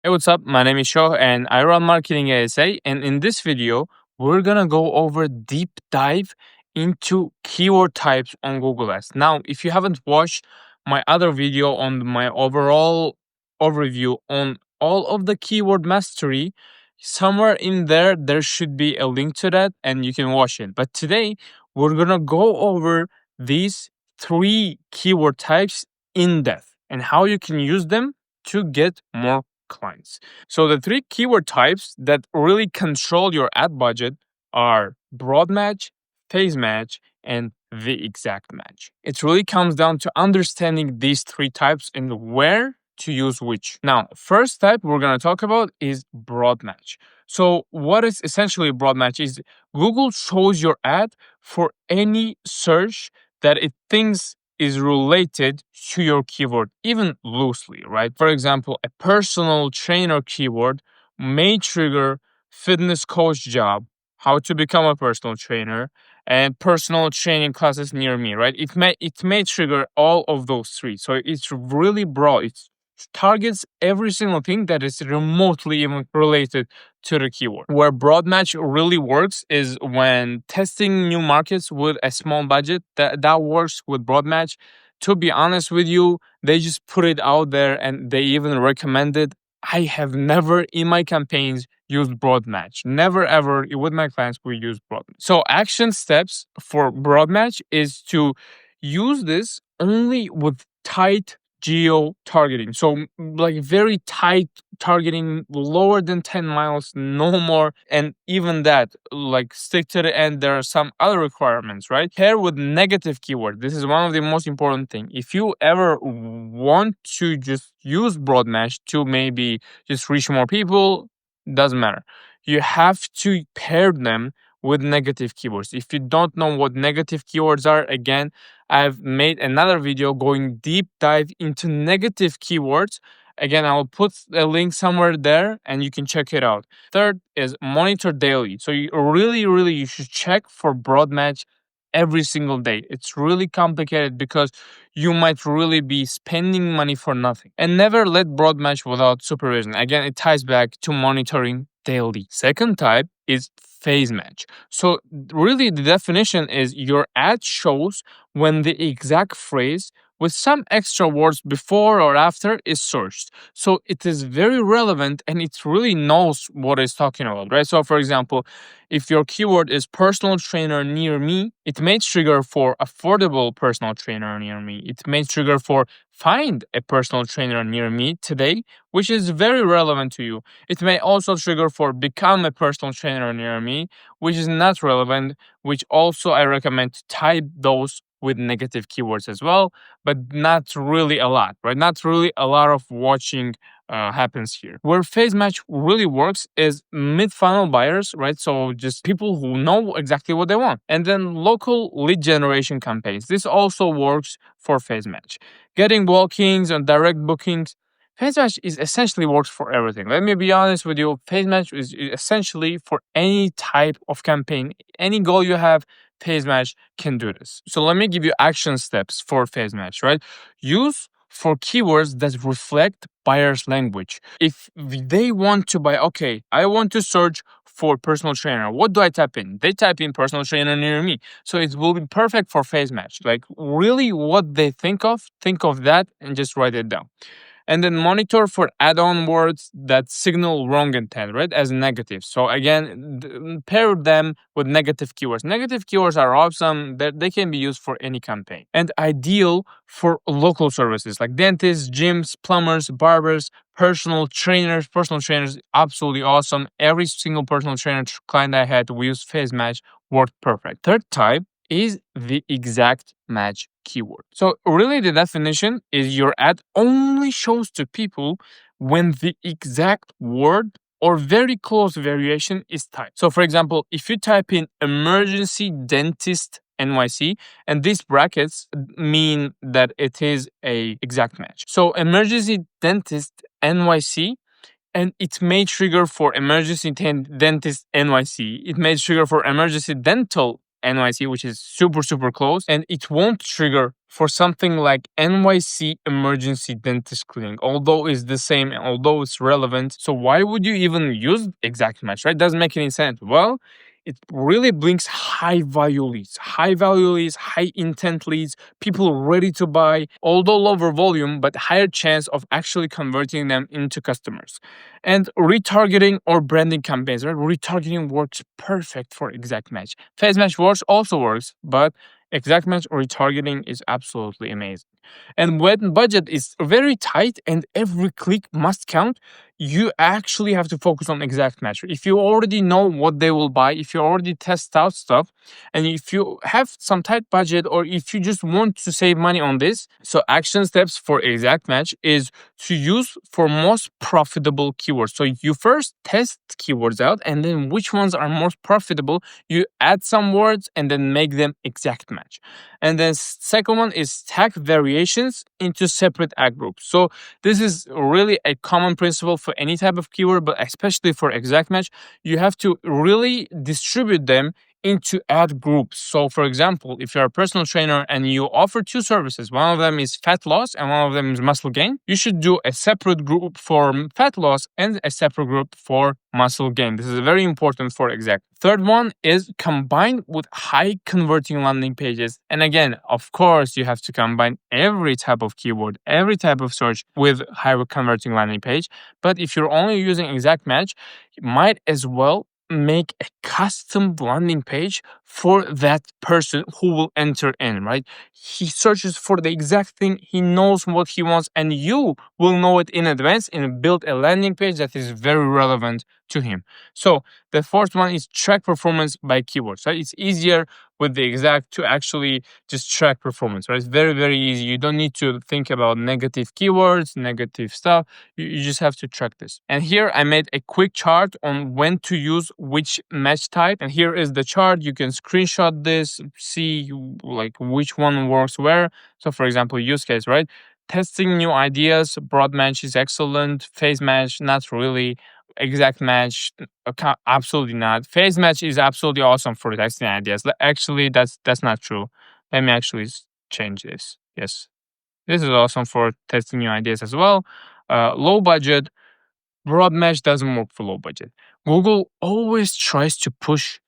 Hey, what's up? My name is Shoh and I run Marketing ASA. And in this video, we're gonna go over deep dive into keyword types on Google Ads. Now, if you haven't watched my other video on my overall overview on all of the keyword mastery, somewhere in there should be a link to that and you can watch it. But today, we're gonna go over these three keyword types in depth and how you can use them to get more clients. So the three keyword types that really control your ad budget are broad match, phase match, and the exact match. It really comes down to understanding these three types and where to use which. Now, first type we're going to talk about is broad match. So what is essentially broad match is Google shows your ad for any search that it thinks is related to your keyword, even loosely, right? For example, a personal trainer keyword may trigger fitness coach job, how to become a personal trainer, and personal training classes near me, right? It may trigger all of those three. So it's really broad. It targets every single thing that is remotely even related to the keyword. Where broad match really works is when testing new markets with a small budget. That works with broad match. To be honest with you, they just put it out there and they even recommend it. I have never in my campaigns used broad match. Never ever with my clients we use broad match. So action steps for broad match is to use this only with tight geo targeting. So like very tight targeting, lower than 10 miles, no more. And even that, like stick to the end. There are some other requirements, right? Pair with negative keyword. This is one of the most important thing. If you ever want to just use broad match to maybe just reach more people, doesn't matter. You have to pair them with negative keywords. If you don't know what negative keywords are, again, I've made another video going deep dive into negative keywords. Again, I'll put a link somewhere there and you can check it out. Third is monitor daily. So you really you should check for broad match every single day. It's really complicated because you might really be spending money for nothing. And never let broad match without supervision. Again, it ties back to monitoring daily. Second type is phase match. So really the definition is your ad shows when the exact phrase with some extra words before or after is searched. So it is very relevant and it really knows what it's talking about, right? So for example, if your keyword is personal trainer near me, it may trigger for affordable personal trainer near me. It may trigger for find a personal trainer near me today, which is very relevant to you. It may also trigger for become a personal trainer near me, which is not relevant, which also I recommend to type those with negative keywords as well, but not really a lot, right? Not really a lot of watching happens here. Where phase match really works is mid funnel buyers, right? So just people who know exactly what they want. And then local lead generation campaigns. This also works for phase match. Getting walk-ins and direct bookings. Phase match is essentially works for everything. Let me be honest with you. Phase match is essentially for any type of campaign, any goal you have. Phase match can do this. So let me give you action steps for phase match, right? Use for keywords that reflect buyer's language. If they want to buy, okay, I want to search for personal trainer. What do I type in? They type in personal trainer near me. So it will be perfect for phase match. Like really what they think of that and just write it down. And then monitor for add-on words that signal wrong intent, right, as negative. So again, pair them with negative keywords. Negative keywords are awesome. They can be used for any campaign and ideal for local services like dentists, gyms, plumbers, barbers, personal trainers. Personal trainers, absolutely awesome. Every single personal trainer client I had, we used phase match, worked perfect. Third type is the exact match keyword. So really the definition is your ad only shows to people when the exact word or very close variation is typed. So for example, if you type in emergency dentist NYC and these brackets mean that it is a exact match. So emergency dentist NYC and it may trigger for emergency dentist NYC. It may trigger for emergency dental NYC, which is super, super close, and it won't trigger for something like NYC emergency dentist clinic, although it's the same, although it's relevant. So why would you even use exact match, right? Doesn't make any sense. Well, it really brings high value leads, high intent leads, people ready to buy, although lower volume, but higher chance of actually converting them into customers. And retargeting or branding campaigns, right? Retargeting works perfect for exact match. Phase match works also works, but exact match retargeting is absolutely amazing. And when budget is very tight and every click must count, you actually have to focus on exact match. If you already know what they will buy, if you already test out stuff, and if you have some tight budget, or if you just want to save money on this, so action steps for exact match is to use for most profitable keywords. So you first test keywords out, and then which ones are most profitable, you add some words and then make them exact match. And then second one is tag variations into separate ad groups. So this is really a common principle for any type of keyword, but especially for exact match, you have to really distribute them into ad groups. So for example, if you're a personal trainer and you offer two services, one of them is fat loss and one of them is muscle gain, you should do a separate group for fat loss and a separate group for muscle gain. This is very important for exact. Third one is combine with high converting landing pages. And again, of course, you have to combine every type of keyword, every type of search with high converting landing page. But if you're only using exact match, you might as well make a custom landing page for that person who will enter in, right? He searches for the exact thing, he knows what he wants, and you will know it in advance and build a landing page that is very relevant to him. So the fourth one is track performance by keywords, right? It's easier with the exact to actually just track performance, right? It's very, very easy. You don't need to think about negative keywords, negative stuff. You just have to track this. And here I made a quick chart on when to use which match type. And here is the chart. You can screenshot this, see like which one works where. So for example, use case, right? Testing new ideas, broad match is excellent. Phase match, not really. Exact match, absolutely not. Phase match is absolutely awesome for testing ideas. Actually, that's not true. Let me actually change this. Yes, this is awesome for testing new ideas as well. Low budget, broad match doesn't work for low budget. Google always tries to push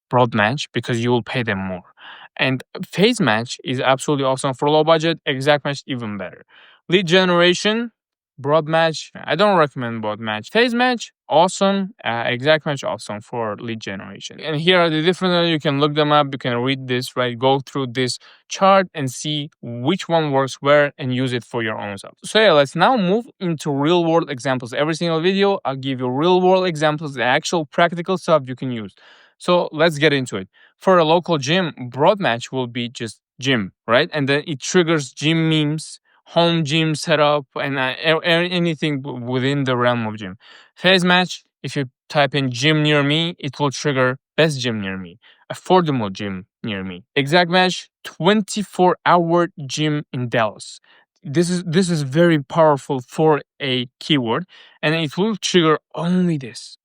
broad match because you will pay them more. And phase match is absolutely awesome for low budget. Exact match even better. Lead generation, broad match. I don't recommend broad match. Phase match, awesome. Exact match, awesome for lead generation. And here are the different. You can look them up. You can read this, right? Go through this chart and see which one works where and use it for your own self. So yeah, let's now move into real world examples. Every single video, I'll give you real world examples, the actual practical stuff you can use. So let's get into it. For a local gym, broad match will be just gym, right? And then it triggers gym memes, home gym setup, and anything within the realm of gym. Phase match, if you type in gym near me, it will trigger best gym near me, affordable gym near me. Exact match, 24-hour gym in Dallas. This is very powerful for a keyword, and it will trigger only this.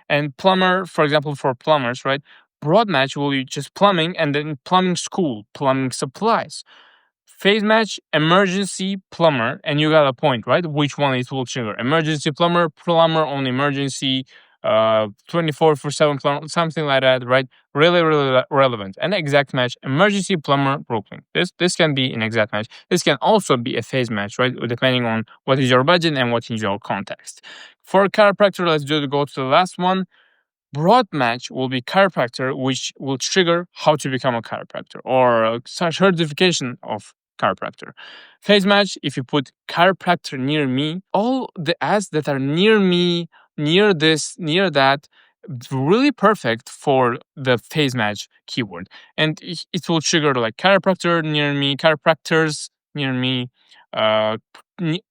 And plumber, for example, for plumbers, right? Broad match will be just plumbing and then plumbing school, plumbing supplies. Phase match, emergency plumber, and you got a point, right? Which one it will trigger? Emergency plumber, plumber on emergency, 24/7 plumber, something like that, right? Really, really relevant. And exact match, emergency plumber, Brooklyn. This can be an exact match. This can also be a phase match, right? Depending on what is your budget and what is your context. For chiropractor, let's go to the last one. Broad match will be chiropractor, which will trigger how to become a chiropractor or a certification of chiropractor. Phase match, if you put chiropractor near me, all the ads that are near me, near this, near that, really perfect for the phase match keyword. And it will trigger like chiropractor near me, chiropractors near me, uh,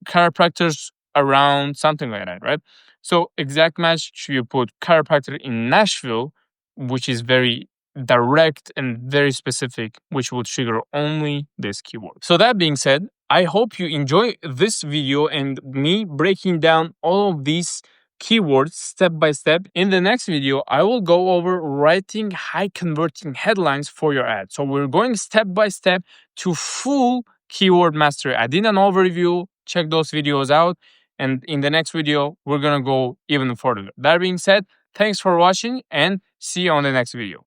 chiropractors around, something like that, right? So exact match, you put chiropractor in Nashville, which is very direct and very specific, which will trigger only this keyword. So that being said, I hope you enjoy this video and me breaking down all of these keywords step by step. In the next video, I will go over writing high converting headlines for your ad. So we're going step by step to full keyword mastery. I did an overview, check those videos out. And in the next video, we're gonna go even further. That being said, thanks for watching and see you on the next video.